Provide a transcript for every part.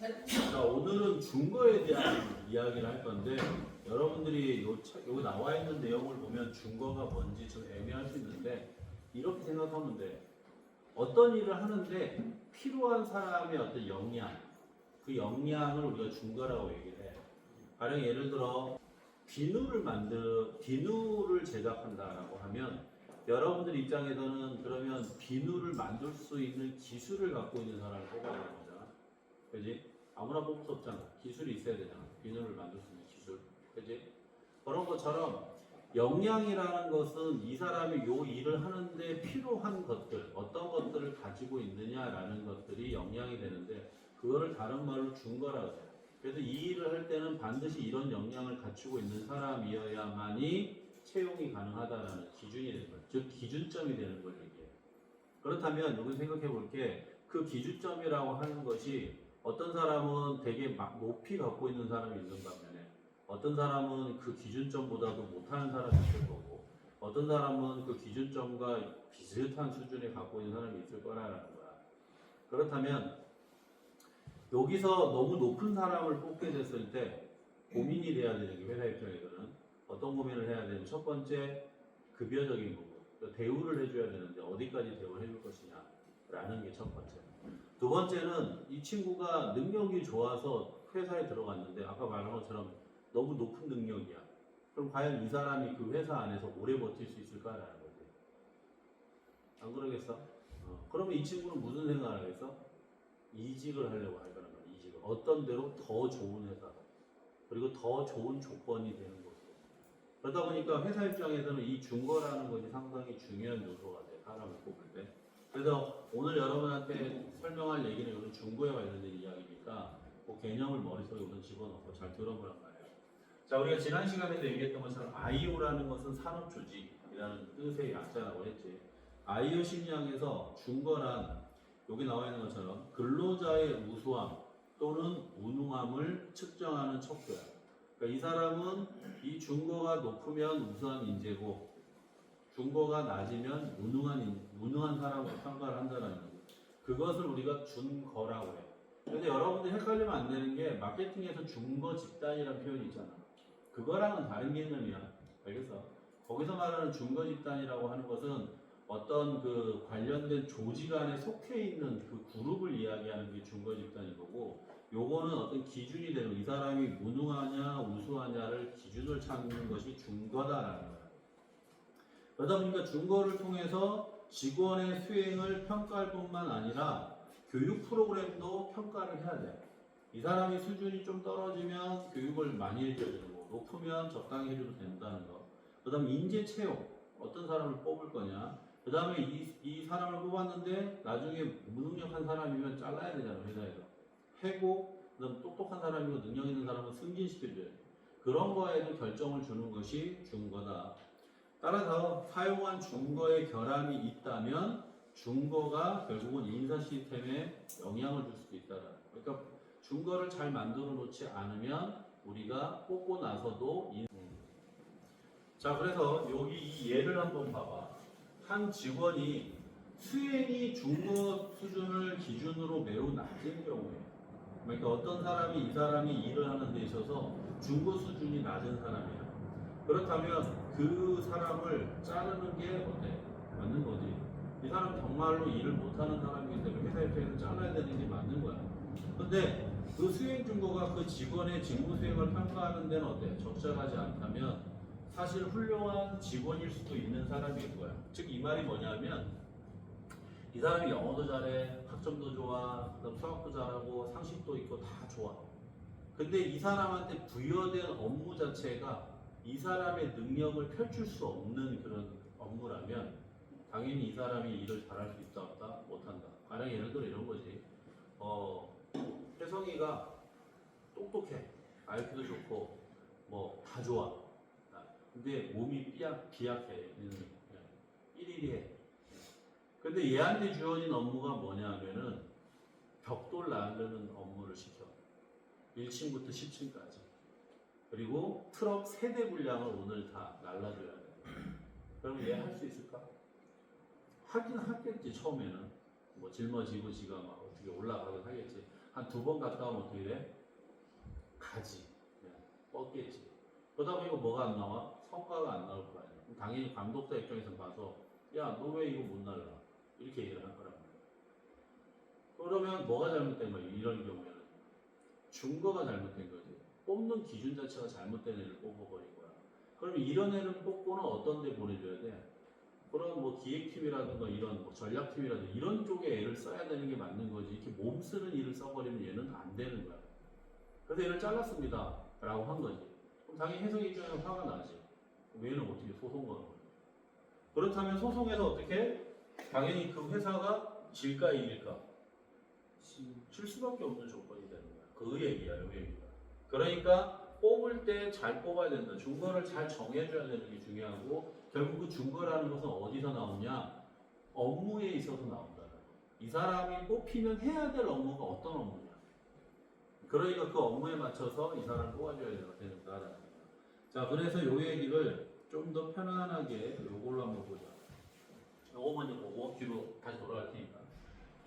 자, 오늘은 중거에 대한 이야기를 할 건데 여러분들이 여기 나와 있는 내용을 보면 중거가 뭔지 좀 애매할 수 있는데 이렇게 생각하면 돼. 어떤 일을 하는데 필요한 사람의 어떤 역량, 그 역량을 우리가 중거라고 얘기를 해. 가령 예를 들어 비누를 제작한다라고 하면 여러분들 입장에서는 그러면 비누를 만들 수 있는 기술을 갖고 있는 사람을 뽑아야 되는 거잖아. 그지? 아무나 뽑을 수 없잖아. 기술이 있어야 되잖아. 비누를 만들 수 있는 기술. 그지? 그런 것처럼 역량이라는 것은 이 사람이 요 일을 하는데 필요한 것들, 어떤 것들을 가지고 있느냐라는 것들이 역량이 되는데 그거를 다른 말로 중거라고 해요. 그래서 이 일을 할 때는 반드시 이런 역량을 갖추고 있는 사람이어야만이 채용이 가능하다라는 기준이 되는 거예요. 즉 기준점이 되는 걸 얘기해요. 그렇다면 여기 생각해 볼게 그 기준점이라고 하는 것이 어떤 사람은 되게 높이 갖고 있는 사람이 있는 반면에 어떤 사람은 그 기준점보다도 못하는 사람이 있을 거고 어떤 사람은 그 기준점과 비슷한 수준에 갖고 있는 사람이 있을 거라는 거야. 그렇다면 여기서 너무 높은 사람을 뽑게 됐을 때 고민이 돼야 되는 게 회사 입장에서는 어떤 고민을 해야 되냐면 첫 번째 급여적인 부분, 그러니까 대우를 해줘야 되는데 어디까지 대우를 해줄 것이냐라는 게 첫 번째. 두 번째는 이 친구가 능력이 좋아서 회사에 들어갔는데 아까 말한 것처럼 너무 높은 능력이야. 그럼 과연 이 사람이 그 회사 안에서 오래 버틸 수 있을까라는 거지. 안 그러겠어? 그러면 이 친구는 무슨 생각을 하겠어? 이직을 하려고 할 거란 말이야. 이직을. 어떤 데로 더 좋은 회사 그리고 더 좋은 조건이 되는 곳으로. 그러다 보니까 회사 입장에서는 이 중거라는 것이 상당히 중요한 요소가 돼. 사람을 뽑을 때. 그래서 오늘 여러분한테 설명할 얘기는 이런 중거에 관련된 이야기니까 그 개념을 머릿속에 우선 집어넣고 잘 들어보란 말이에요. 자, 우리가 지난 시간에도 얘기했던 것처럼 IO라는 것은 산업조직이라는 뜻의 약자라고 했지. IO 심리학에서 중거란 여기 나와 있는 것처럼 근로자의 우수함 또는 무능함을 측정하는 척도야. 그러니까 이 사람은 이 중거가 높으면 우수한 인재고 중거가 낮으면 무능한 사람으로 평가를 한다는 거죠. 그것을 우리가 준거라고 해. 근데 여러분들 헷갈리면 안 되는 게 마케팅에서 중거 집단이라는 표현이 있잖아. 그거랑은 다른 개념이야. 알겠어? 거기서 말하는 중거 집단이라고 하는 것은 어떤 그 관련된 조직 안에 속해 있는 그 그룹을 이야기하는 게 중거 집단인 거고, 요거는 어떤 기준이 되는 이 사람이 무능하냐 우수하냐를 기준을 찾는 것이 중거다라는 거야. 그러다 보니까 중거를 통해서 직원의 수행을 평가할 뿐만 아니라 교육 프로그램도 평가를 해야 돼. 이 사람이 수준이 좀 떨어지면 교육을 많이 해줘야 되고 높으면 적당히 해줘도 된다는 거. 그 다음에 인재 채용, 어떤 사람을 뽑을 거냐. 그 다음에 이 사람을 뽑았는데 나중에 무능력한 사람이면 잘라야 되잖아, 회사에서. 해고, 그 다음 똑똑한 사람이고 능력 있는 사람은 승진시켜줘야 돼. 그런 거에도 결정을 주는 것이 중거다. 따라서 사용한 중거의 결함이 있다면 중거가 결국은 인사 시스템에 영향을 줄 수도 있다. 그러니까 중거를 잘 만들어 놓지 않으면 우리가 뽑고 나서도 자, 그래서 여기 이 예를 한번 봐봐. 한 직원이 수행이 중거 수준을 기준으로 매우 낮은 경우에 그러니까 어떤 사람이 이 사람이 일을 하는 데 있어서 중거 수준이 낮은 사람이야. 그렇다면 그 사람을 자르는 게 어때? 맞는 거지. 이 사람 정말로 일을 못하는 사람이기 때문에 회사 입장에서 잘라야 되는 게 맞는 거야. 근데 그 수행 중거가 그 직원의 직무 수행을 평가하는 데는 어때? 적절하지 않다면 사실 훌륭한 직원일 수도 있는 사람일 거야. 즉 이 말이 뭐냐면 이 사람이 영어도 잘해, 학점도 좋아, 그다음 수학도 잘하고 상식도 있고 다 좋아. 근데 이 사람한테 부여된 업무 자체가 이 사람의 능력을 펼칠 수 없는 그런 업무라면 당연히 이 사람이 일을 잘할 수 있다 없다 못한다. 가령 예를 들어 이런 거지. 혜성이가 똑똑해, IQ도 좋고 뭐 다 좋아. 근데 몸이 비약해. 삐리리해. 근데 얘한테 주어진 업무가 뭐냐면은 벽돌 나르는 업무를 시켜. 1층부터 10층까지. 그리고 트럭 세대 분량을 오늘 다 날라줘야 돼. 그럼 얘 할 수 있을까? 하긴 하겠지, 처음에는. 뭐 짊어지고 지가 막 어떻게 올라가긴 하겠지. 한 2번 갔다 오면 어떻게 돼? 가지. 뻗겠지. 그러다 보니까 뭐가 안 나와? 성과가 안 나올 거 아니야. 당연히 감독자 입장에서 봐서 야, 너 왜 이거 못 날라? 이렇게 얘기를 할 거란 말이야. 그러면 뭐가 잘못된 거야? 이런 경우에는 준거가 잘못된 거지. 뽑는 기준 자체가 잘못된 애를 뽑아버린 거야. 그럼 이런 애를 뽑고는 어떤 데 보내줘야 돼? 그런 뭐 기획팀이라든가 이런 뭐 전략팀이라든가 이런 쪽에 애를 써야 되는 게 맞는 거지. 이렇게 몸 쓰는 일을 써버리면 얘는 안 되는 거야. 그래서 얘를 잘랐습니다. 라고 한 거지. 그럼 당연히 혜성 입장에는 화가 나지. 얘는 어떻게 소송 거는 거야. 그렇다면 소송에서 어떻게? 당연히 그 회사가 질까 이길까? 질 수밖에 없는 조건이 되는 거야. 그 얘기야, 이 얘기가. 그러니까 뽑을 때 잘 뽑아야 된다. 준거를 잘 정해줘야 되는 게 중요하고, 결국 그 준거라는 것은 어디서 나오냐? 업무에 있어서 나온다는 거. 이 사람이 뽑히면 해야 될 업무가 어떤 업무냐? 그러니까 그 업무에 맞춰서 이 사람을 뽑아줘야 된다라는 거야. 자, 그래서 요 얘기를 좀 더 편안하게 요걸로 한번 보자. 요거 먼저 보고 뒤로 다시 돌아갈 테니까.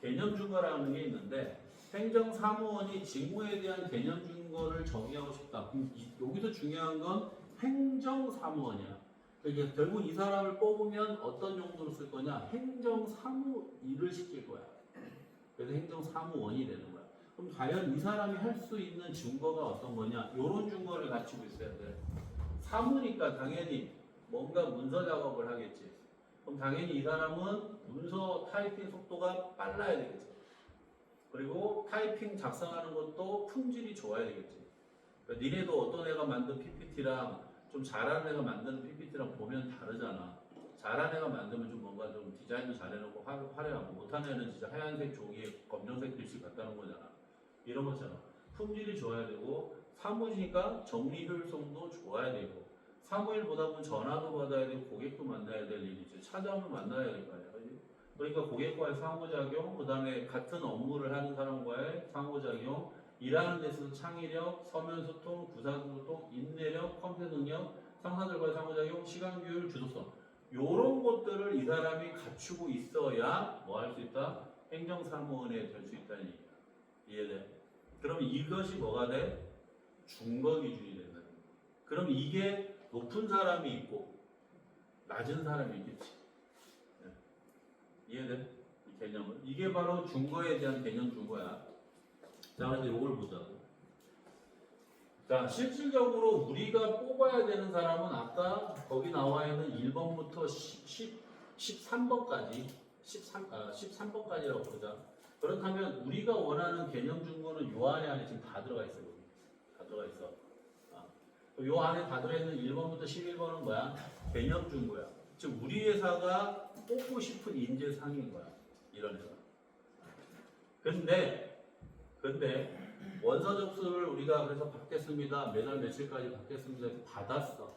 개념 준거라는 게 있는데, 행정사무원이 직무에 대한 개념 준거를 정의하고 싶다. 그럼 여기서 중요한 건 행정사무원이야. 그러니까 결국 이 사람을 뽑으면 어떤 용도로 쓸 거냐? 행정사무 일을 시킬 거야. 그래서 행정사무원이 되는 거야. 그럼 과연 이 사람이 할 수 있는 증거가 어떤 거냐? 이런 증거를 갖추고 있어야 돼. 사무니까 당연히 뭔가 문서 작업을 하겠지. 그럼 당연히 이 사람은 문서 타이핑 속도가 빨라야 되겠지. 그리고 타이핑 작성하는 것도 품질이 좋아야 되겠지. 그러니까 니네도 어떤 애가 만든 PPT랑 좀 잘하는 애가 만드는 PPT랑 보면 다르잖아. 잘하는 애가 만들면 좀 뭔가 좀 디자인도 잘해놓고 화려하고, 못하는 애는 진짜 하얀색 종이에 검정색 글씨 갖다 놓은 거잖아. 이런 거잖아. 품질이 좋아야 되고, 사무시니까 정리 효율성도 좋아야 되고, 사무일 보다 보면 전화도 받아야 되고 고객도 만나야 될 일이지. 찾아오면 만나야 될 거 아니야. 그러니까 고객과의 상호작용, 그 다음에 같은 업무를 하는 사람과의 상호작용, 일하는 데서 창의력, 서면 소통, 부사 소통, 인내력, 컴퓨터 능력, 상사들과의 상호작용, 시간 규율, 주도성. 요런 것들을 이 사람이 갖추고 있어야 뭐 할 수 있다? 행정사무원에 될 수 있다는 얘기야. 이해돼? 그럼 이것이 뭐가 돼? 준거 기준이 된다는 거야. 그럼 이게 높은 사람이 있고 낮은 사람이 있겠지. 네. 이해돼? 이 개념은. 이게 바로 준거에 대한 개념 준거야. 자, 그래서 이걸 보자고. 자, 실질적으로 우리가 뽑아야 되는 사람은 아까 거기 나와 있는 1번부터 13번까지 13번까지라고 보자. 그렇다면 우리가 원하는 개념 준거는 요 안에 지금 다 들어가 있어. 여기. 다 들어가 있어. 요 안에 다 들어있는 1번부터 11번은 뭐야? 개념 준거야. 즉 우리 회사가 뽑고 싶은 인재상인 거야. 이런 회사. 근데 원서 접수를 우리가 그래서 받겠습니다. 매달 며칠까지 받겠습니다. 해서 받았어.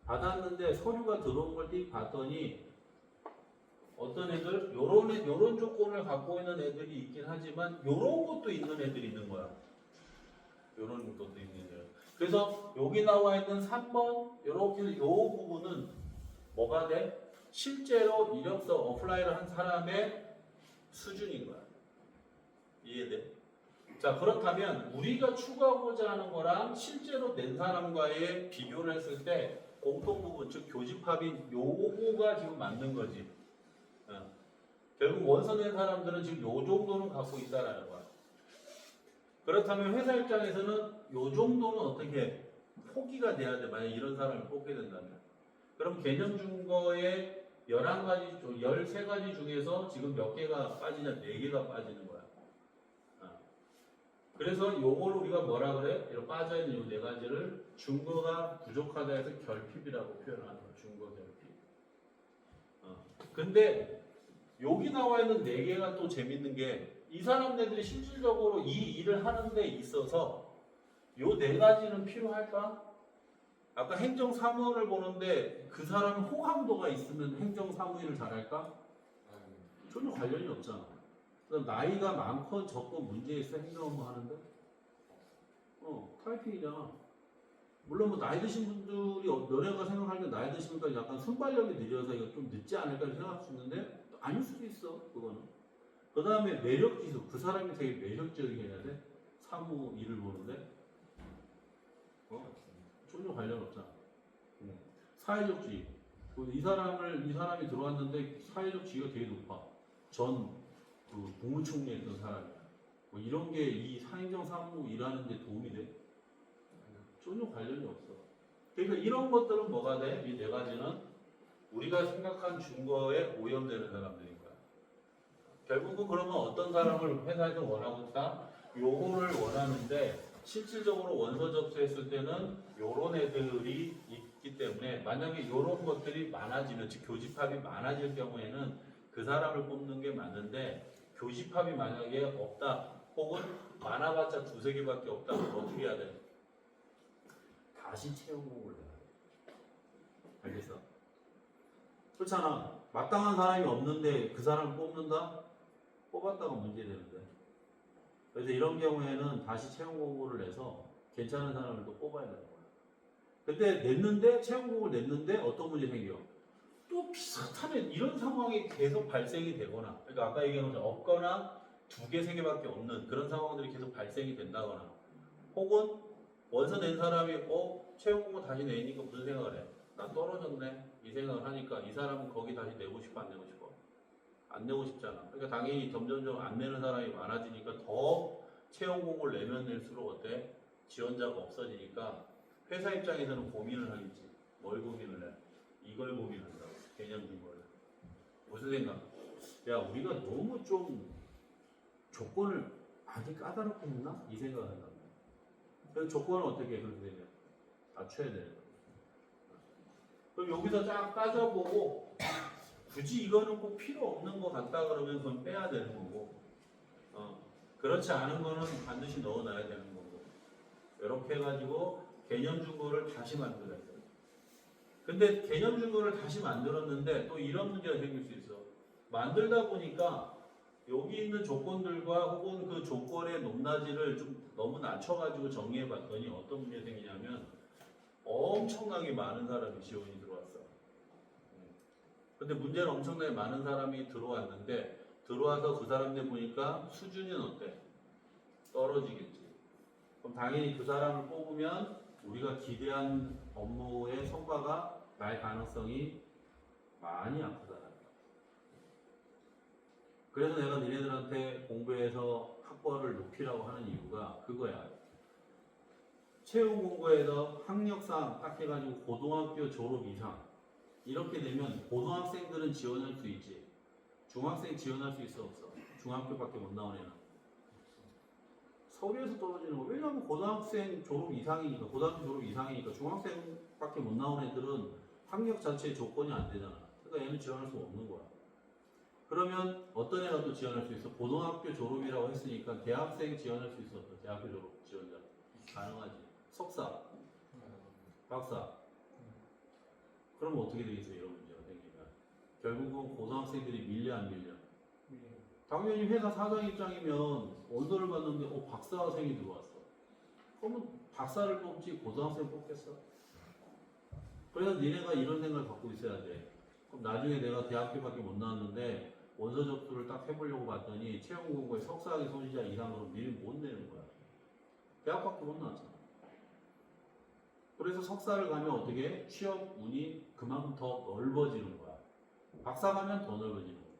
받았는데 서류가 들어온 걸 띡 봤더니 어떤 애들 요런 조건을 갖고 있는 애들이 있긴 하지만 요런 것도 있는 애들이 있는 거야. 요런 것도 있는 애들. 그래서 여기 나와 있는 3번 요렇게 요 부분은 뭐가 돼? 실제로 이력서 어플라이를 한 사람의 수준인 거야. 이해돼? 자, 그렇다면 우리가 추구하고자 하는 거랑 실제로 낸 사람과의 비교를 했을 때 공통 부분, 즉 교집합인 요거가 지금 맞는 거지. 결국 원서 낸 사람들은 지금 요 정도는 갖고 있다라는 거야. 그렇다면 회사 입장에서는 요 정도는 어떻게 포기가 돼야 돼. 만약 이런 사람을 뽑게 된다면. 그럼 개념 준거에 11가지, 13가지 중에서 지금 몇 개가 빠지냐? 4개가 빠지는 거야. 그래서 요걸 우리가 뭐라 그래? 이렇게 빠져있는 요 4가지를 준거가 부족하다 해서 결핍이라고 표현하는 거야. 준거 결핍. 근데 여기 나와 있는 4개가 또 재밌는 게 이 사람들이 실질적으로 이 일을 하는 데 있어서 요 4가지는 필요할까? 아까 행정사무원을 보는데 그 사람이 호감도가 있으면 행정사무일을 잘할까? 전혀 관련이 없잖아. 그다음 나이가 많건 적건 문제 있어 행정 업무 하는데? 타이핑이잖아. 물론 뭐 나이 드신 분들이 너네가 생각할 때 나이 드시니까 약간 순발력이 느려서 이거 좀 늦지 않을까 생각할 수 있는데 아닐 수도 있어. 그거는. 그 다음에 매력 지수. 그 사람이 되게 매력적이게 해야 돼. 사무 일을 보는데 전혀 관련 없잖아. 사회적 지위. 이 사람이 들어왔는데 사회적 지위가 되게 높아. 그 국무총리했던 사람이야. 뭐 이런 게 이 사행정 사무 일하는 데 도움이 돼? 전혀 관련이 없어. 그러니까 이런 것들은 뭐가 돼? 이 네 가지는 우리가 생각한 증거에 오염되는 사람들인 거야. 결국은 그러면 어떤 사람을 회사에서 원하고 있다? 요거를 원하는데 실질적으로 원서 접수했을 때는 요런 애들이 있기 때문에 만약에 요런 것들이 많아지면 즉 교집합이 많아질 경우에는 그 사람을 뽑는 게 맞는데 교집합이 만약에 없다 혹은 많아봤자 두세 개밖에 없다 그럼 어떻게 해야 돼? 다시 채용 공고를 해야 돼. 알겠어? 그렇잖아. 마땅한 사람이 없는데 그 사람을 뽑는다? 뽑았다가 문제 되는데. 그래서 이런 경우에는 다시 채용 공고를 내서 괜찮은 사람을 또 뽑아야 되는 거야. 근데 채용 공고를 냈는데 어떤 문제 생겨? 또 비슷하면 이런 상황이 계속 발생이 되거나, 그러니까 아까 얘기한 것처럼 없거나 두 개, 세 개밖에 없는 그런 상황들이 계속 발생이 된다거나, 혹은 원서 낸 사람이 채용 공고 다시 내니까 무슨 생각을 해? 나 떨어졌네. 이 생각을 하니까 이 사람은 거기 다시 내고 싶어, 안 내고 싶어? 안 내고 싶잖아. 그러니까 당연히 점점점 안 내는 사람이 많아지니까 더 채용 공고를 내면 낼수록 어때? 지원자가 없어지니까 회사 입장에서는 고민을 하겠지. 뭘 고민을 해? 이걸 고민한다고. 개념 증거를. 무슨 생각? 야, 우리가 너무 좀 조건을 많이 까다롭게 했나? 이 생각을 한다고. 그래서 조건을 어떻게 해? 그렇게 되면 낮춰야 되는 거야. 그럼 여기서 쫙 따져보고 굳이 이거는 꼭 필요 없는 것 같다 그러면 그건 빼야 되는 거고, 그렇지 않은 거는 반드시 넣어놔야 되는 거고, 이렇게 해가지고 개념 준거를 다시 만들어야 돼. 근데 개념 준거를 다시 만들었는데 또 이런 문제가 생길 수 있어. 만들다 보니까 여기 있는 조건들과 혹은 그 조건의 높낮이를 좀 너무 낮춰가지고 정리해봤더니 어떤 문제가 생기냐면 엄청나게 많은 사람이 지원이 들어왔어. 근데 문제는 엄청나게 많은 사람이 들어왔는데 들어와서 그 사람들 보니까 수준은 어때? 떨어지겠지. 그럼 당연히 그 사람을 뽑으면 우리가 기대한 업무의 성과가 날 가능성이 많이 아프다. 그래서 내가 니네들한테 공부해서 학벌을 높이라고 하는 이유가 그거야. 채용 공고에서 학력상 딱 해가지고 고등학교 졸업 이상 이렇게 되면 고등학생들은 지원할 수 있지. 중학생 지원할 수 있어 없어? 중학교밖에 못 나온 애는 서울에서 떨어지는 거. 왜냐하면 고등학생 졸업 이상이니까, 고등학교 졸업 이상이니까 중학생밖에 못 나온 애들은 학력 자체의 조건이 안 되잖아. 그러니까 얘는 지원할 수 없는 거야. 그러면 어떤 애가 또 지원할 수 있어? 고등학교 졸업이라고 했으니까 대학생 지원할 수 있어 없어? 대학교 졸업 지원자 가능하지. 석사, 박사. 그러면 어떻게 되겠어? 이런 문제가 생기면 결국은 고등학생들이 밀려 안 밀려? 당연히 회사 사장 입장이면 언더를 봤는데 박사생이 들어왔어. 그러면 박사를 뽑지 고등학생 뽑겠어? 그래서 니네가 이런 생각을 갖고 있어야 돼. 그럼 나중에 내가 대학교밖에 못 나왔는데 원서 접수를 딱 해보려고 봤더니 채용 공고에 석사학위 소지자 이상으로 니는 못 내는 거야. 대학밖에 못 나왔잖아. 그래서 석사를 가면 어떻게 해? 취업 운이 그만큼 더 넓어지는 거야. 박사 가면 더 넓어지는 거야.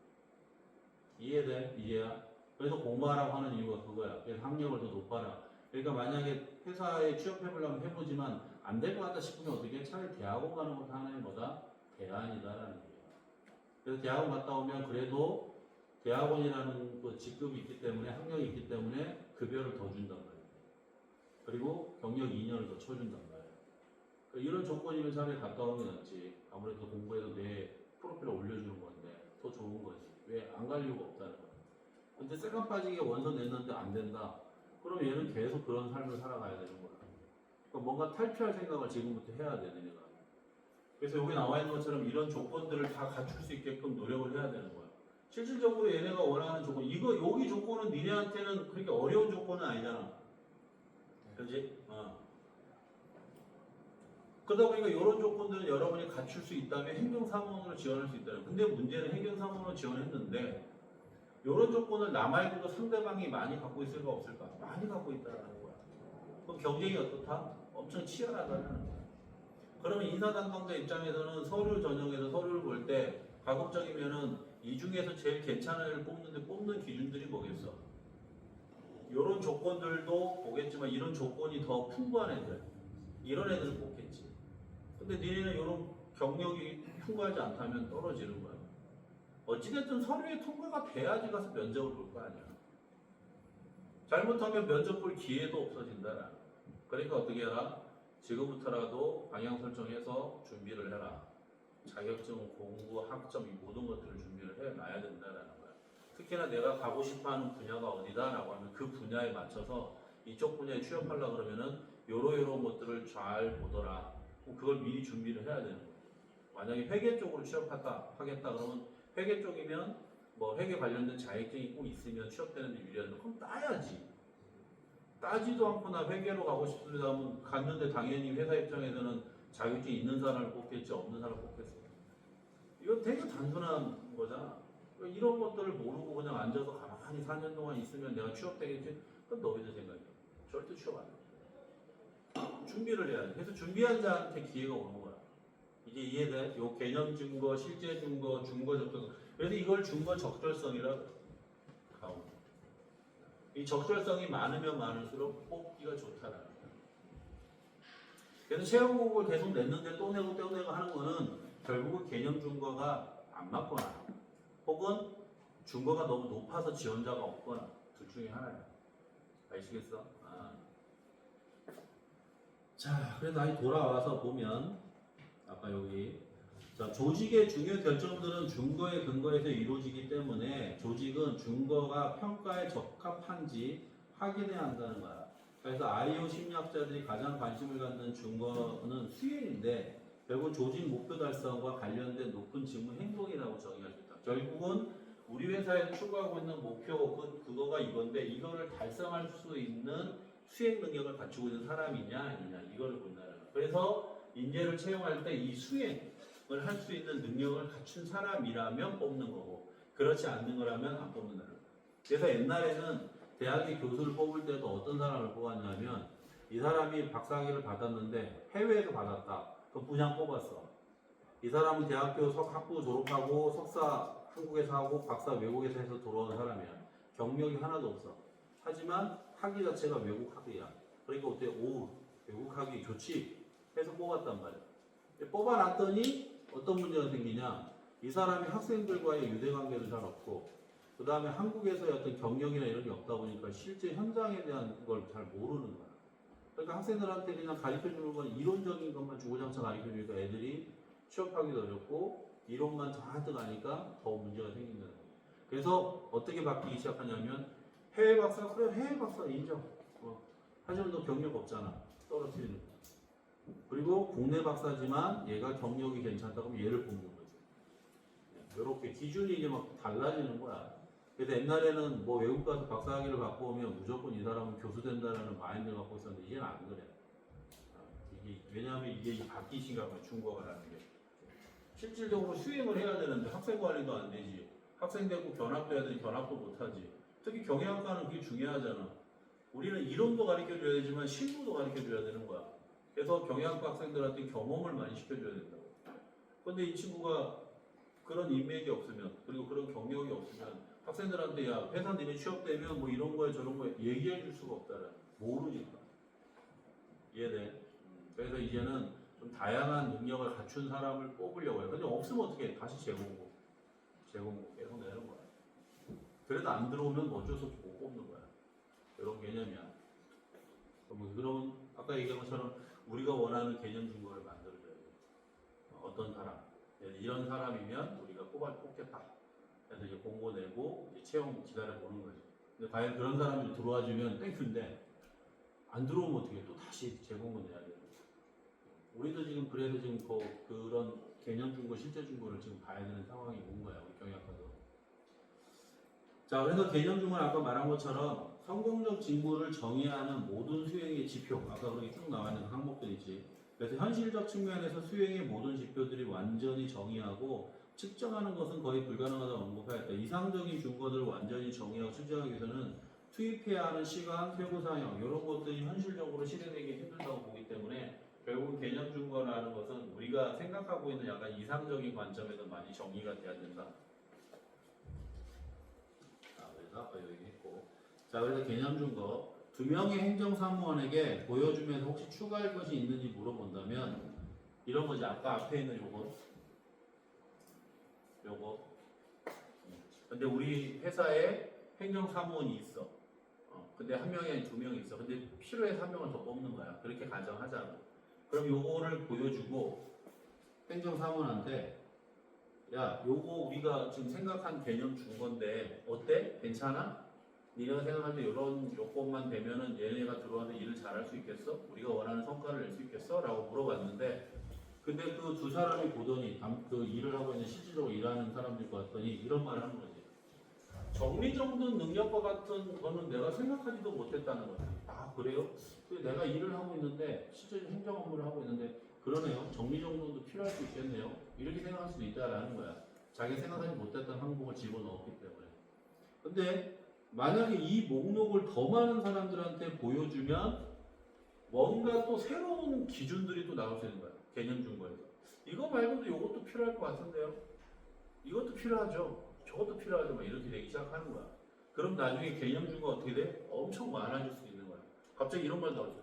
이해돼? 이제야? 그래서 공부하라고 하는 이유가 그거야. 그래서 학력을 더 높아라. 그러니까 만약에 회사에 취업해보려면 해보지만 안 될 것 같다 싶으면 어떻게 해? 차라리 대학원 가는 것도 하나의 뭐다? 대안이다라는 거야. 그래서 대학원 갔다 오면 그래도 대학원이라는 그 직급이 있기 때문에, 학력이 있기 때문에 급여를 더 준단 말이야. 그리고 경력 2년을 더 쳐준단 말이야. 그러니까 이런 조건이면 차라리 갔다 오는 게 낫지. 아무래도 공부해서 내 프로필을 올려주는 건데 더 좋은 거지. 왜? 안 갈 이유가 없다는 거야. 근데 쇠가 빠지게 원서 냈는데 안 된다. 그럼 얘는 계속 그런 삶을 살아가야 되는 거야. 그러니까 뭔가 탈피할 생각을 지금부터 해야 돼, 내가. 그래서 여기 나와 있는 것처럼 이런 조건들을 다 갖출 수 있게끔 노력을 해야 되는 거야. 실질적으로 얘네가 원하는 조건, 여기 조건은 니네한테는 그렇게 어려운 조건은 아니잖아. 그렇지? 그러다 보니까 이런 조건들은 여러분이 갖출 수 있다면 행정사무원으로 지원할 수 있다는. 근데 문제는 행정사무원으로 지원했는데 이런 조건을 나 말고도 상대방이 많이 갖고 있을까 없을까? 많이 갖고 있다는 거야. 그럼 경쟁이 어떻다? 엄청 치열하다는 거야. 그러면 인사 담당자 입장에서는 서류 전형에서 서류를 볼 때 가급적이면은 이 중에서 제일 괜찮은 애를 뽑는데 뽑는 기준들이 뭐겠어? 이런 조건들도 보겠지만 이런 조건이 더 풍부한 애들, 이런 애들을 뽑겠지. 근데 니네는 이런 경력이 풍부하지 않다면 떨어지는 거야. 어찌됐든 서류에 통과가 돼야지 가서 면접을 볼 거 아니야. 잘못하면 면접 볼 기회도 없어진다. 그러니까 어떻게 해라? 지금부터라도 방향 설정해서 준비를 해라. 자격증, 공부, 학점 이 모든 것들을 준비를 해놔야 된다는 거야. 특히나 내가 가고 싶어하는 분야가 어디다라고 하면 그 분야에 맞춰서 이쪽 분야에 취업하려고 그러면은 요런 것들을 잘 보더라. 그걸 미리 준비를 해야 되는 거야. 만약에 회계 쪽으로 취업하겠다 그러면 회계 쪽이면 뭐 회계 관련된 자격증이 꼭 있으면 취업되는데 유리한데 그럼 따야지. 따지도 않거나 회계로 가고 싶습니다 하면 갔는데 당연히 회사 입장에서는 자격증이 있는 사람을 뽑겠지 없는 사람을 뽑겠어. 이건 되게 단순한 거잖아. 그러니까 이런 것들을 모르고 그냥 앉아서 가만히 4년 동안 있으면 내가 취업되겠지? 그건 너희들 생각이야. 절대 취업 안 돼. 준비를 해야 돼. 그래서 준비한 자한테 기회가 오는 거야. 이게 이해돼? 요 개념 증거, 실제 증거, 증거 적절. 그래서 이걸 증거 적절성이라고 하고. 이 적절성이 많으면 많을수록 뽑기가 좋다라는 거야. 그래서 채용 공고를 계속 냈는데 또 내고 또 내고 하는 거는 결국은 개념 증거가 안 맞거나 혹은 증거가 너무 높아서 지원자가 없거나 둘 중에 하나야. 아시겠어? 자, 그래서 다시 돌아와서 보면 아까 여기 자, 조직의 중요 결정들은 증거에 근거해서 이루어지기 때문에 조직은 증거가 평가에 적합한지 확인해야 한다는 거야. 그래서 IO 심리학자들이 가장 관심을 갖는 증거는 수행인데 결국 조직 목표 달성과 관련된 높은 직무 행동이라고 정의할 수 있다. 결국은 우리 회사에서 추구하고 있는 목표 그거가 이건데 이거를 달성할 수 있는 수행 능력을 갖추고 있는 사람이냐 아니냐 이거를 본다는 거야. 그래서 인재를 채용할 때 이 수행을 할 수 있는 능력을 갖춘 사람이라면 뽑는 거고 그렇지 않는 거라면 안 뽑는다는 거야. 그래서 옛날에는 대학의 교수를 뽑을 때도 어떤 사람을 뽑았냐면 이 사람이 박사학위를 받았는데 해외에서 받았다. 그 분양 뽑았어. 이 사람은 대학교 학부 졸업하고 석사 한국에서 하고 박사 외국에서 해서 돌아온 사람이야. 경력이 하나도 없어. 하지만 학위 자체가 외국 학위야. 그러니까 어때? 오, 외국 학위 좋지? 해서 뽑았단 말이야. 뽑아놨더니 어떤 문제가 생기냐? 이 사람이 학생들과의 유대관계도 잘 없고 그 다음에 한국에서의 어떤 경력이나 이런 게 없다 보니까 실제 현장에 대한 걸 잘 모르는 거야. 그러니까 학생들한테 그냥 가르쳐주는 건 이론적인 것만 주구장창 가르쳐주니까 애들이 취업하기도 어렵고 이론만 잔뜩 아니까 더 문제가 생긴다는 거예요. 그래서 어떻게 바뀌기 시작하냐면 해외 박사, 그래 해외 박사 인정. 하지만 너 경력 없잖아. 떨어뜨리는 거야. 그리고 국내 박사지만 얘가 경력이 괜찮다고 하면 얘를 뽑는 거지. 이렇게 기준이 이제 막 달라지는 거야. 그래서 옛날에는 뭐 외국 가서 박사학위를 갖고 오면 무조건 이 사람은 교수 된다는 마인드를 갖고 있었는데 이제는 안 그래. 이게 왜냐하면 이게 바뀌신가 봐 중국어라는 게. 실질적으로 수행을 해야 되는데 학생 관리도 안 되지. 학생 되고 견학도 해야 되는데 견학도 못 하지. 특히 경영학과는 그게 중요하잖아. 우리는 이론도 가르쳐 줘야 되지만 실무도 가르쳐 줘야 되는 거야. 그래서 경영학과 학생들한테 경험을 많이 시켜줘야 된다고. 근데 이 친구가 그런 인맥이 없으면 그리고 그런 경력이 없으면 학생들한테 야 회사 니네 취업되면 뭐 이런 거에 저런 거에 얘기해 줄 수가 없다라. 모르니까. 이해돼? 그래서 이제는 좀 다양한 능력을 갖춘 사람을 뽑으려고 해요. 근데 없으면 어떻게 해? 다시 재공고 계속 내는 거야. 그래도 안 들어오면 어쩔 수 없이 못 뽑는 거야. 이런 개념이야. 그러면 아까 얘기한 것처럼 우리가 원하는 개념 증거를 만들어줘야 돼. 어떤 사람, 이런 사람이면 우리가 뽑겠다. 그래서 이제 공고 내고 이제 채용 기다려 보는 거지. 근데 과연 그런 사람이 들어와 주면 땡큐인데 안 들어오면 어떻게 또 다시 재공고 내야 돼. 우리도 지금 그래서 지금 그런 개념 증거, 실제 증거를 지금 봐야 되는 상황이 온 거야. 우리 경영학과도. 자, 그래서 개념 증거는 아까 말한 것처럼 성공적 직무를 정의하는 모든 수행의 지표, 아까 그렇게 쭉 나와 있는 항목들이지. 그래서 현실적 측면에서 수행의 모든 지표들이 완전히 정의하고 측정하는 것은 거의 불가능하다고 언급하였다. 이상적인 증거들을 완전히 정의하고 측정하기 위해서는 투입해야 하는 시간, 세부 사용 이런 것들이 현실적으로 실현되기 힘들다고 보기 때문에 결국 개념 증거라는 것은 우리가 생각하고 있는 약간 이상적인 관점에서 많이 정의가 돼야 된다. 그래서 아까 여기 했고, 자 그래서 개념 증거 두 명의 행정사무원에게 보여주면서 혹시 추가할 것이 있는지 물어본다면 이런 거지. 아까 앞에 있는 요거. 근데 우리 회사에 행정사무원이 있어. 근데 한 명이 아닌 두 명이 있어. 근데 필요해서 한 명을 더 뽑는 거야. 그렇게 가정하자고. 그럼 요거를 보여주고 행정사무원한테 야, 요거 우리가 지금 생각한 개념 준 건데 어때? 괜찮아? 네가 생각할 때 이런 요건만 되면은 얘네가 들어와서 일을 잘할 수 있겠어? 우리가 원하는 성과를 낼 수 있겠어? 라고 물어봤는데 근데 그 두 사람이 보더니 그 일을 하고 있는 실질적으로 일하는 사람들과 봤더니 이런 말을 하는 거지. 정리정돈 능력과 같은 거는 내가 생각하지도 못했다는 거지. 아 그래요? 내가 일을 하고 있는데 실제 행정 업무를 하고 있는데 그러네요. 정리정돈도 필요할 수 있겠네요. 이렇게 생각할 수도 있다라는 거야. 자기가 생각하지 못했던 항목을 집어넣었기 때문에. 근데 만약에 이 목록을 더 많은 사람들한테 보여주면 뭔가 또 새로운 기준들이 또 나올 수 있는 거야. 개념 준거에서. 이거 말고도 이것도 필요할 것 같은데요. 이것도 필요하죠. 저것도 필요하죠. 막 이렇게 되기 시작하는 거야. 그럼 나중에 개념 준거 어떻게 돼? 엄청 많아질 수 있는 거야. 갑자기 이런 말 나오죠.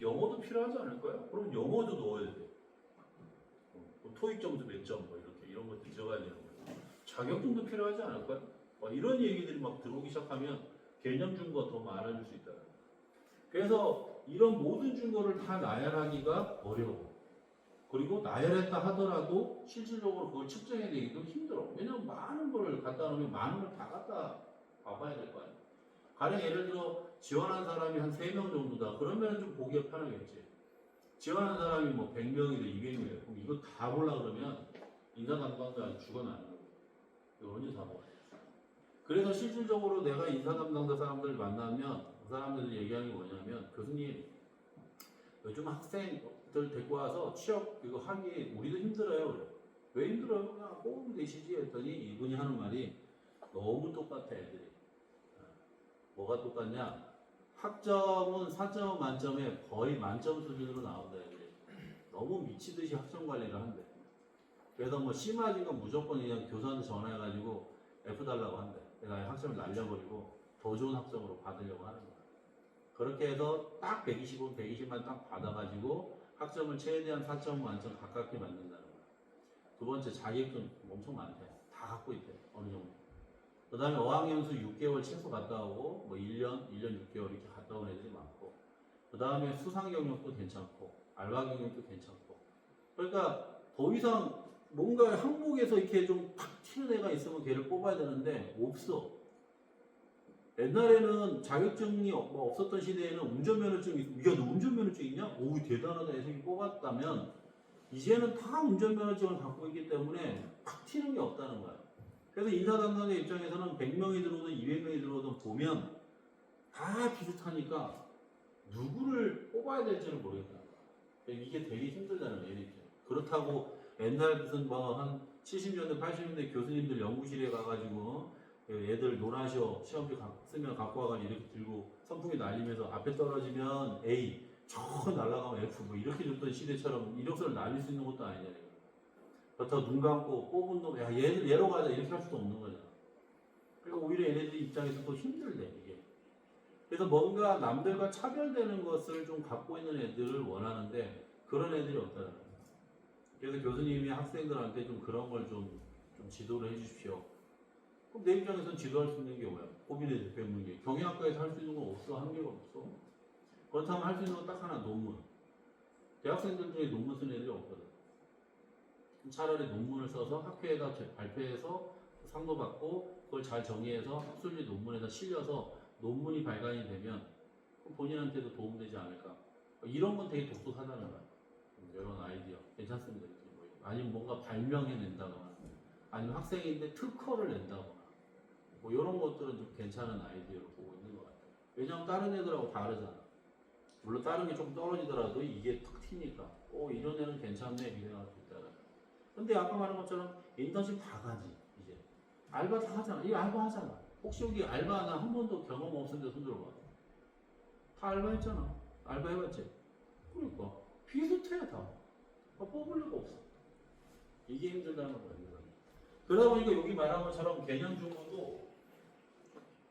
영어도 필요하지 않을까요? 그럼 영어도 넣어야 돼. 토익 점수 몇 점, 뭐 이렇게 이런 것도 들어가야 되는 거야. 자격증도 필요하지 않을까요? 이런 얘기들이 막 들어오기 시작하면 개념 준거 더 많아질 수 있다. 그래서 이런 모든 증거를 다 나열하기가 어려워. 그리고 나열했다 하더라도 실질적으로 그걸 측정해내기도 힘들어. 왜냐면 많은 걸 갖다 놓으면 많은 걸 다 갖다 봐봐야 될 거 아니야. 가령 예를 들어 지원한 사람이 한 3명 정도다. 그러면 좀 보기가 편하겠지. 지원한 사람이 뭐 100명이든 200명이든 그럼 이거 다 보려고 그러면 인사 담당자 죽어나는 거야. 이거 언제 다 봐. 그래서 실질적으로 내가 인사 담당자 사람들을 만나면 그 사람들이 얘기하는 게 뭐냐면 교수님 요즘 학생들 데리고 와서 취업 이거 하기 우리도 힘들어요. 그래. 왜 힘들어요? 그냥 뽑으면 되시지 했더니 이분이 하는 말이 너무 똑같아 애들이. 뭐가 똑같냐? 학점은 4점 만점에 거의 만점 수준으로 나온다 애들이. 너무 미치듯이 학점 관리를 한대. 그래서 뭐 심해진 건 무조건 그냥 교사한테 전화해가지고 F 달라고 한대. 내가 학점을 날려버리고 더 좋은 학점으로 받으려고 하는 거야. 그렇게 해서 딱 120은 120만 딱 받아가지고 학점을 최대한 4점 만점 가깝게 만든다는 거야. 두 번째 자격증 엄청 많대. 다 갖고 있대. 어느 정도. 그 다음에 어학연수 6개월 최소 갔다 오고 뭐 1년 6개월 이렇게 갔다 온 애들이 많고 그 다음에 수상 경력도 괜찮고 알바 경력도 괜찮고 그러니까 더 이상 뭔가 항목에서 이렇게 좀 탁 튀는 애가 있으면 걔를 뽑아야 되는데 없어. 옛날에는 자격증이 뭐 없었던 시대에는 운전면허증이 있어. 야, 너 운전면허증 있냐? 오, 대단하다. 애석이 뽑았다면 이제는 다 운전면허증을 갖고 있기 때문에 팍 튀는 게 없다는 거야. 그래서 인사 담당자 입장에서는 100명이 들어오든 200명이 들어오든 보면 다 비슷하니까 누구를 뽑아야 될지를 모르겠다. 이게 되게 힘들다는 거예요. 그렇다고 옛날 무슨 뭐 한 70년대 80년대 교수님들 연구실에 가가지고 애들 노란시어 시험지 쓰면 갖고 와가지고 이렇게 들고 선풍기 날리면서 앞에 떨어지면 A, 저 날아가면 F 뭐 이렇게 줬던 시대처럼 이력서를 날릴 수 있는 것도 아니잖아요. 그렇다고 눈 감고 뽑은 놈, 야 얘들 얘로 가자 이렇게 할 수도 없는 거잖아. 그러니까 오히려 얘네들 입장에서 또 힘들대 이게. 그래서 뭔가 남들과 차별되는 것을 좀 갖고 있는 애들을 원하는데 그런 애들이 없다는 거예요. 그래서 교수님이 학생들한테 좀 그런 걸 좀 지도를 해주십시오. 그럼 내 입장에서는 지도할 수 있는 게 뭐야? 고민의 대표 문제. 경영학과에서 할 수 있는 건 없어. 한계가 없어. 그렇다면 할 수 있는 건 딱 하나, 논문. 대학생들 중에 논문 쓰는 애들이 없거든. 차라리 논문을 써서 학회에다 발표해서 상도 받고 그걸 잘 정리해서 학술지 논문에다 실려서 논문이 발간이 되면 본인한테도 도움되지 않을까. 이런 건 되게 독특하다는 거야. 이런 아이디어 괜찮습니다. 아니면 뭔가 발명해낸다거나 아니면 학생인데 특허를 낸다거나 뭐 이런 것들은 좀 괜찮은 아이디어로 보고 있는 것 같아요. 왜냐하면 다른 애들하고 다르잖아. 물론 다른 게 좀 떨어지더라도 이게 탁 튀니까 이런 애는 괜찮네 이 생각할 수 있다. 근데 아까 말한 것처럼 인턴십 다 가지 이제 알바 다 하잖아. 이 알바 하잖아. 혹시 여기 알바 나 한 번도 경험 없는데 손 들어봐. 다 알바했잖아. 알바 해봤지. 그러니까 비슷해 다. 뽑을 리가 없어. 이게 힘들다는 거야. 그러다 보니까 여기 말한 것처럼 개념 중고도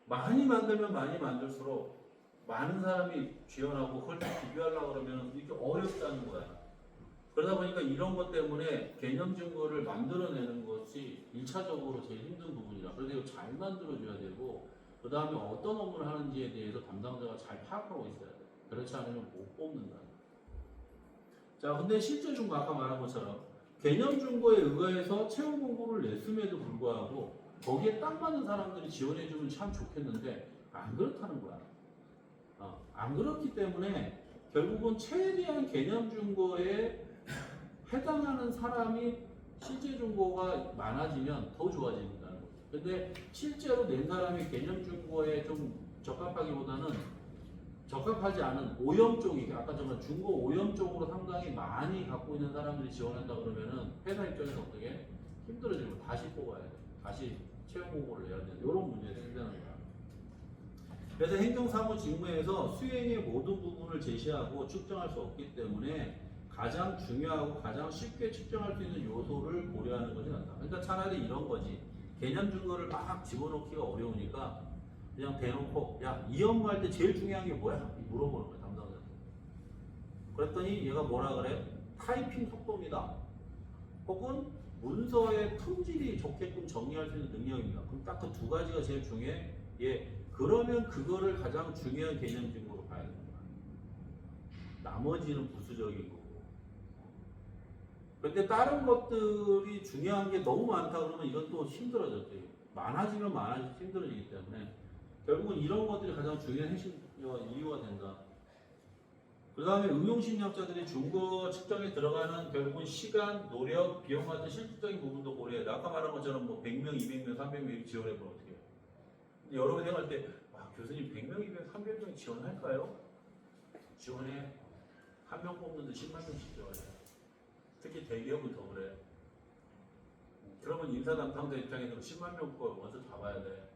많이 만들면 많이 만들수록 많은 사람이 지원하고 그걸 비교하려고 그러면 이렇게 어렵다는 거야. 그러다 보니까 이런 것 때문에 개념 증거를 만들어내는 것이 1차적으로 제일 힘든 부분이라. 그래서 이거 잘 만들어줘야 되고, 그 다음에 어떤 업무를 하는지에 대해서 담당자가 잘 파악하고 있어야 돼. 그렇지 않으면 못 뽑는다. 자, 근데 실제 중고 아까 말한 것처럼 개념 중고에 의거해서 채용 공고를 냈음에도 불구하고 거기에 딱 맞는 사람들이 지원해주면 참 좋겠는데 안 그렇다는 거야. 안 그렇기 때문에 결국은 최대한 개념 중고에 해당하는 사람이 실제 중고가 많아지면 더 좋아진다는 거죠. 근데 실제로 낸 사람이 개념 중고에 좀 적합하기보다는 적합하지 않은 오염 쪽이 아까 전에 중고 오염 쪽으로 상당히 많이 갖고 있는 사람들이 지원한다 그러면은 회사 입장에서 어떻게 힘들어지고 다시 뽑아야 돼. 다시 채용 공고를 내야 되는 이런 문제가 생기는 거야. 그래서 행정사무 직무에서 수행의 모든 부분을 제시하고 측정할 수 없기 때문에 가장 중요하고 가장 쉽게 측정할 수 있는 요소를 고려하는 것이 낫다. 그러니까 차라리 이런 거지. 개념 증거를 막 집어넣기가 어려우니까 그냥 대놓고 야, 이 업무 할 때 제일 중요한 게 뭐야? 물어보는 거야, 담당자한테. 그랬더니 얘가 뭐라 그래? 타이핑 속도입니다. 혹은 문서의 품질이 좋게끔 정리할 수 있는 능력입니다. 그럼 딱 그 두 가지가 제일 중요해. 예. 그러면 그거를 가장 중요한 개념 증거로 봐야 되는 거야. 나머지는 부수적인 거고. 근데 다른 것들이 중요한 게 너무 많다 그러면 이건 또 힘들어졌대. 많아지면 많아질수록 힘들어지기 때문에 결국은 이런 것들이 가장 중요한 핵심 이유가 된다. 그 다음에 응용심리학자들이 중고 측정에 들어가는 결국은 시간, 노력, 비용 같은 실질적인 부분도 고려해야 돼. 아까 말한 것처럼 뭐 100명, 200명, 300명 지원해보면 어떻게 해요? 여러분 생각할 때 와, 교수님 100명, 200명, 300명 지원할까요? 지원해. 한 명 뽑는데 10만 명씩 지원해. 특히 대기업은 더 그래. 그러면 인사 담당자 입장에서는 10만 명 거 먼저 다 봐야 돼.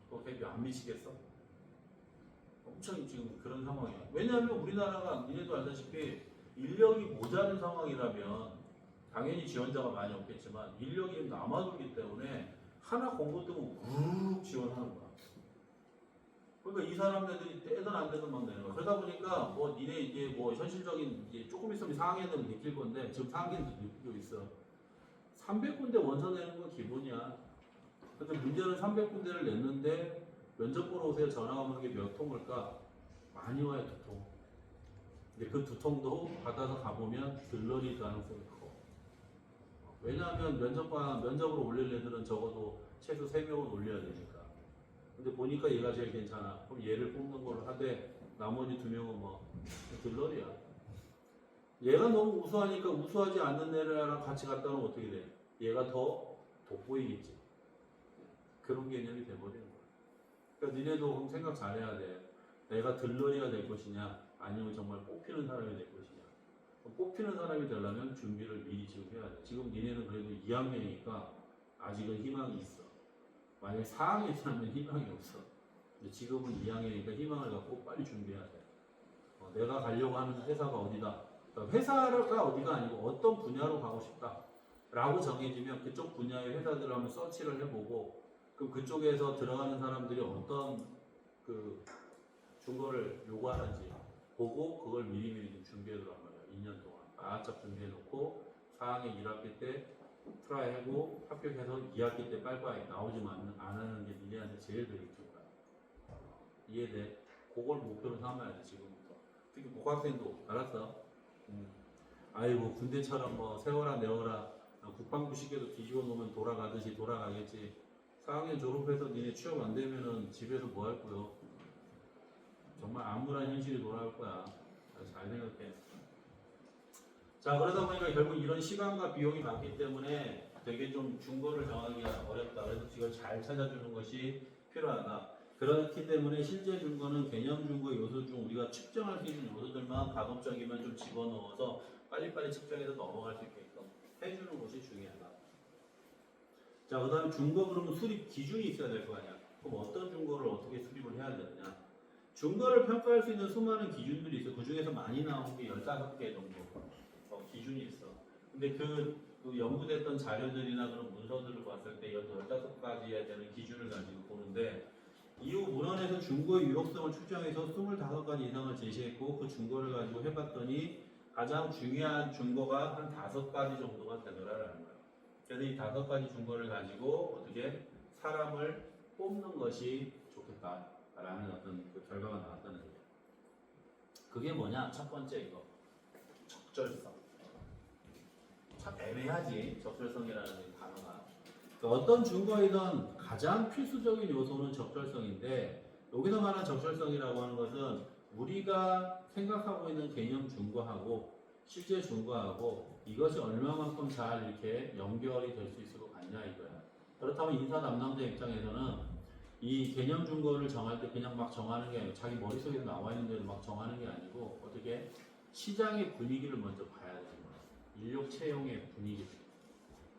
그거 대비 안 미치겠어? 엄청 지금 그런 상황이야. 왜냐하면 우리나라가 니네도 알다시피 인력이 모자른 상황이라면 당연히 지원자가 많이 없겠지만 인력이 남아돌기 때문에 하나 공고 뜨면 우르르 지원하는 거야. 그러니까 이 사람들이 되든 안 되든 막 내는 거야. 그러다 보니까 뭐 니네 이제 뭐 현실적인 이제 조금 있으면 상하에는 느낄 건데 지금 상하에도 느끼고 있어. 300군데 원서 내는 건 기본이야. 근데 문제는 300군데를 냈는데 면접 보러 오세요 전화 오는 게 몇 통일까? 많이 와요, 2통. 근데 그 2통도 받아서 가보면 들러리 가능성이 커. 왜냐하면 면접으로 올릴 애들은 적어도 최소 3명은 올려야 되니까. 근데 보니까 얘가 제일 괜찮아. 그럼 얘를 뽑는 걸로 하되 나머지 2명은 뭐 들러리야. 얘가 너무 우수하니까 우수하지 않는 애랑 같이 갔다 오면 어떻게 돼? 얘가 더 돋보이겠지. 그런 개념이 돼버리는 거야. 그러니까 니네도 생각 잘해야 돼. 내가 들러리가 될 것이냐 아니면 정말 뽑히는 사람이 될 것이냐. 뽑히는 사람이 되려면 준비를 미리 지금 해야 돼. 지금 니네는 그래도 2학년이니까 아직은 희망이 있어. 만약에 4학년이라면 희망이 없어. 근데 지금은 2학년이니까 희망을 갖고 빨리 준비해야 돼. 내가 가려고 하는 회사가 어디다. 그러니까 회사가 어디가 아니고 어떤 분야로 가고 싶다 라고 정해지면 그쪽 분야의 회사들을 한번 서치를 해보고 그럼 그쪽에서 들어가는 사람들이 어떤 그 중거를 요구하는지 보고 그걸 미리미리 좀 준비해두란 말이야. 2년 동안 바짝 준비해놓고 4학년 1학기 때 트라이 하고 합격해서 2학기 때 빨리빨리 나오지만 안 하는 게 니네한테 제일 되게 좋아. 이해돼? 그걸 목표로 삼아야 돼 지금부터. 특히 복학생도 알았어? 아이고 군대처럼 뭐 세워라 내워라 국방부 시계도 뒤집어 놓으면 돌아가듯이 돌아가겠지. 4학년 졸업해서 니네 취업 안 되면은 집에서 뭐 할 거요? 정말 암울한 현실이 돌아올 거야. 잘 생각해. 자, 그러다 보니까 결국 이런 시간과 비용이 많기 때문에 되게 좀 중거를 정하기가 어렵다. 그래서 이걸 잘 찾아주는 것이 필요하다. 그렇기 때문에 실제 중거는 개념 중거 요소 중 우리가 측정할 수 있는 요소들만 가급적이면 좀 집어넣어서 빨리빨리 측정해서 넘어갈 수 있게끔 해주는 것이 중요하다. 자, 그 다음에 중거 그러면 수립 기준이 있어야 될 거 아니야. 그럼 어떤 중거를 어떻게 수립을 해야 되느냐. 중거를 평가할 수 있는 수많은 기준들이 있어. 그 중에서 많이 나온 게 15개 정도 기준이 있어. 근데 그 연구됐던 자료들이나 그런 문서들을 봤을 때 15가지에 되는 기준을 가지고 보는데 이후 문헌에서 중거의 유효성을 측정해서 25가지 이상을 제시했고 그 중거를 가지고 해봤더니 가장 중요한 중거가 한 5가지 정도가 되더라라는 거예요. 그래서 이 5가지 중거를 가지고 어떻게 사람을 뽑는 것이 좋겠다라는 어떤 그 결과가 나왔다는 거예요. 그게 뭐냐? 첫 번째 이거 적절성. 참 애매하지 적절성이라는 단어가. 그러니까 어떤 중거이든 가장 필수적인 요소는 적절성인데 여기서 말하는 적절성이라고 하는 것은 우리가 생각하고 있는 개념 중거하고 실제 중거하고 이것이 얼마만큼 잘 이렇게 연결이 될 수 있을 것 같냐 이거야. 그렇다면 인사 담당자 입장에서는 이 개념 중거를 정할 때 그냥 막 정하는 게 아니고 자기 머릿속에 나와 있는 대로 막 정하는 게 아니고 어떻게 시장의 분위기를 먼저 봐야 되는 거야. 인력 채용의 분위기.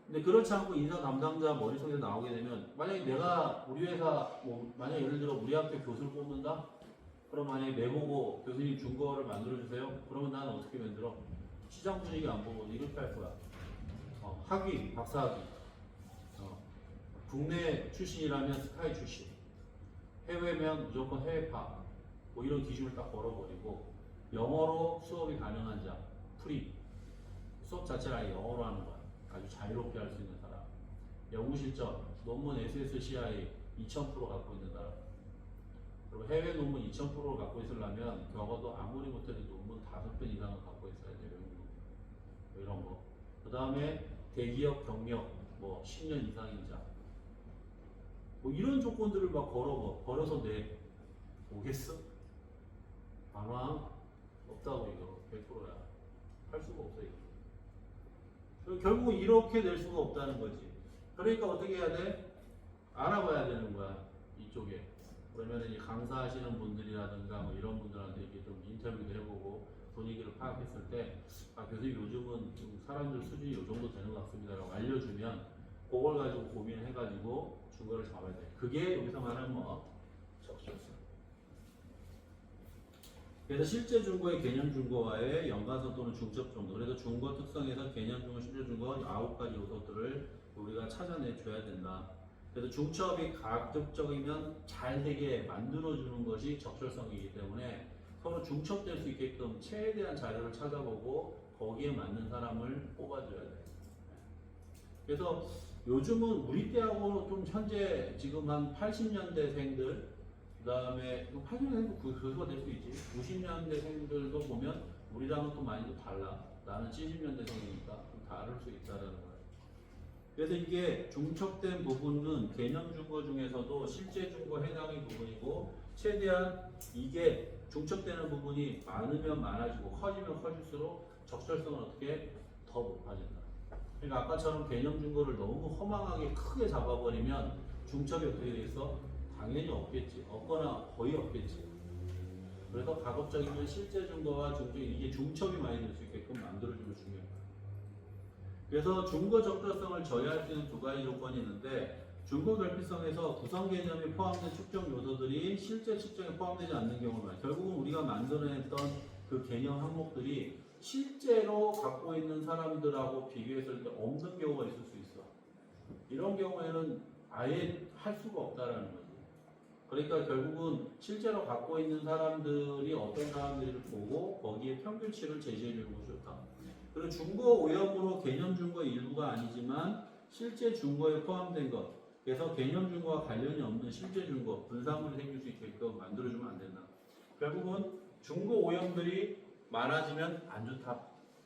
근데 그렇지 않고 인사 담당자 머릿속에 나오게 되면 만약에 내가 우리 회사 뭐 만약 예를 들어 우리 학교 교수를 뽑는다? 그럼 만약에 내보고 교수님 중거를 만들어주세요? 그러면 나는 어떻게 만들어? 시장 분위기 안 보고 이렇게 할 거야. 학위, 박사학위. 국내 출신이라면 스카이 출신. 해외면 무조건 해외파. 뭐 이런 기준을 딱 걸어버리고 영어로 수업이 가능한 자, 프리. 수업 자체를 아예 영어로 하는 거야. 아주 자유롭게 할 수 있는 사람. 연구 실적, 논문 SSCI 2000% 갖고 있는 사람. 그리고 해외 논문 2000%를 갖고 있으려면 적어도 아무리 못해도 논문 5편 이상은 갖고 있어야 돼요. 뭐 이런 거. 그 다음에 대기업 경력 뭐 10년 이상인 자. 뭐 이런 조건들을 막 걸어서 내 오겠어? 안 와? 없다고 이거 100%야. 할 수가 없어 이거. 결국 이렇게 될 수가 없다는 거지. 그러니까 어떻게 해야 돼? 알아봐야 되는 거야 이쪽에. 그러면 이 강사하시는 분들이라든가 뭐 이런 분들한테 이렇게 좀 인터뷰도 해보고 분위기를 파악했을 때, 아 교수님 요즘은 좀 사람들 수준이 요 정도 되는 것 같습니다라고 알려주면 그걸 가지고 고민해가지고 중거를 잡아야 돼. 그게 여기서 말하는 뭐 적절성. 그래서 실제 중거의 개념 중거와의 연관성 또는 중첩 정도. 그래서 중거 특성에서 개념 중거, 실제 중거 9가지 요소들을 우리가 찾아내줘야 된다. 그래서 중첩이 가급적이면 잘 되게 만들어주는 것이 적절성이기 때문에 서로 중첩될 수 있게끔 최대한 자료를 찾아보고 거기에 맞는 사람을 뽑아줘야 돼. 그래서 요즘은 우리 때하고 좀 현재 지금 한 80년대생들 그 다음에 80년대생도 교수가 될 수 있지. 90년대생들도 보면 우리랑은 또 많이 또 달라. 나는 70년대생이니까 좀 다를 수 있다는 거예요. 그래서 이게 중첩된 부분은 개념 중거 중에서도 실제 중거 해당의 부분이고 최대한 이게 중첩되는 부분이 많으면 많아지고 커지면 커질수록 적절성은 어떻게 더 높아진다. 그러니까 아까처럼 개념 중거를 너무 허망하게 크게 잡아버리면 중첩이 어떻게 되겠어? 당연히 없겠지. 없거나 거의 없겠지. 그래서 가급적이면 실제 중거와 중첩 이게 중첩이 많이 될 수 있게끔 만들어주는 게 중요해요. 그래서 중거 적절성을 저해할 수 있는 2가지 조건이 있는데 중거 결핍성에서 구성 개념이 포함된 측정 요소들이 실제 측정에 포함되지 않는 경우는 결국은 우리가 만들어냈던 그 개념 항목들이 실제로 갖고 있는 사람들하고 비교했을 때 없는 경우가 있을 수 있어. 이런 경우에는 아예 할 수가 없다라는 거지. 그러니까 결국은 실제로 갖고 있는 사람들이 어떤 사람들을 보고 거기에 평균치를 제시해 주는 것이 좋다. 그리고 중거 오염으로 개념 중거의 일부가 아니지만 실제 중거에 포함된 것. 그래서 개념 중거와 관련이 없는 실제 중거, 분사물이 생길 수 있게끔 만들어주면 안 된다. 결국은 중거 오염들이 많아지면 안 좋다.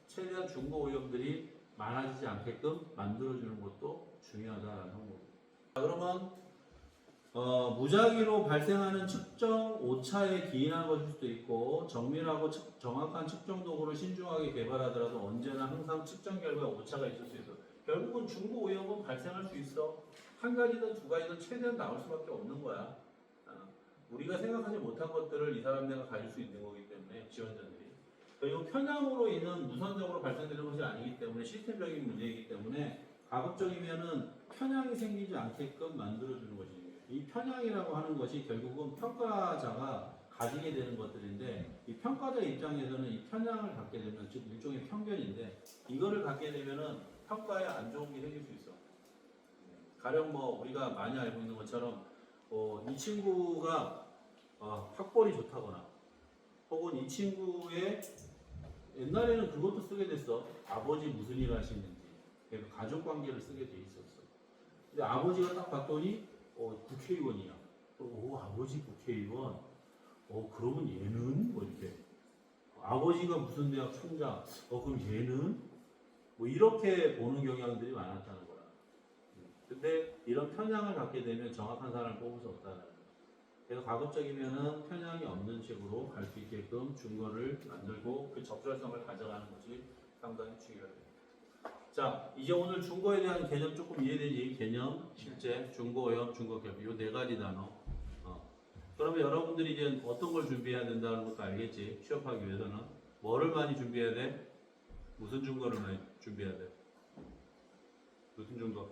최대한 중거 오염들이 많아지지 않게끔 만들어주는 것도 중요하다라는 항목입니다. 그러면 무작위로 발생하는 측정 오차에 기인한 것일 수도 있고 정밀하고 정확한 측정 도구를 신중하게 개발하더라도 언제나 항상 측정 결과에 오차가 있을 수 있어. 결국은 중거 오염은 발생할 수 있어. 한 가지든 2가지든 최대한 나올 수밖에 없는 거야. 우리가 생각하지 못한 것들을 이 사람들가 가질 수 있는 거기 때문에 지원자들이. 그리고 편향으로 인한 무선적으로 발생되는 것이 아니기 때문에 시스템적인 문제이기 때문에 가급적이면은 편향이 생기지 않게끔 만들어주는 것입니다. 이 편향이라고 하는 것이 결국은 평가자가 가지게 되는 것들인데 이 평가자 입장에서는 이 편향을 갖게 되면 즉 일종의 편견인데 이거를 갖게 되면은 평가에 안 좋은 게 생길 수 있어. 가령 뭐 우리가 많이 알고 있는 것처럼 이 친구가 학벌이 좋다거나 혹은 이 친구의 옛날에는 그것도 쓰게 됐어. 아버지 무슨 일 하시는지. 그러니까 가족 관계를 쓰게 돼 있었어. 근데 아버지가 딱 봤더니 국회의원이야. 아버지 국회의원. 그러면 얘는 뭐 이렇게 아버지가 무슨 대학 총장. 그럼 얘는 뭐 이렇게 보는 경향들이 많았다는 거야. 근데 이런 편향을 갖게 되면 정확한 사람을 뽑을 수 없다는 거야. 그래서 가급적이면은 편향이 없는 식으로 갈 수 있게끔 준거를 만들고 그 적절성을 가져가는 것이 상당히 중요합니다. 자, 이제 오늘 준거에 대한 개념 조금 이해되지? 개념, 실제, 준거, 오염, 준거, 결핍 이 네 가지 단어. 그러면 여러분들이 이제 어떤 걸 준비해야 된다는 것도 알겠지? 취업하기 위해서는 뭐를 많이 준비해야 돼? 무슨 준거를 많이 준비해야 돼? 무슨 준거?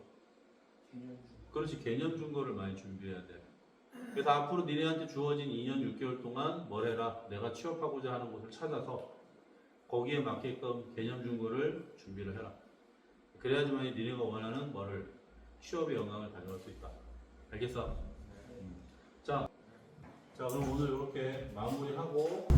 그렇지, 개념 준거를 많이 준비해야 돼. 그래서 앞으로 니네한테 주어진 2년 6개월 동안 뭘 해라? 내가 취업하고자 하는 곳을 찾아서 거기에 맞게끔 개념 준거를 준비를 해라. 그래야지만 니네가 원하는 뭐를 취업의 영광을 가져갈 수 있다. 알겠어? 자, 그럼 오늘 이렇게 마무리하고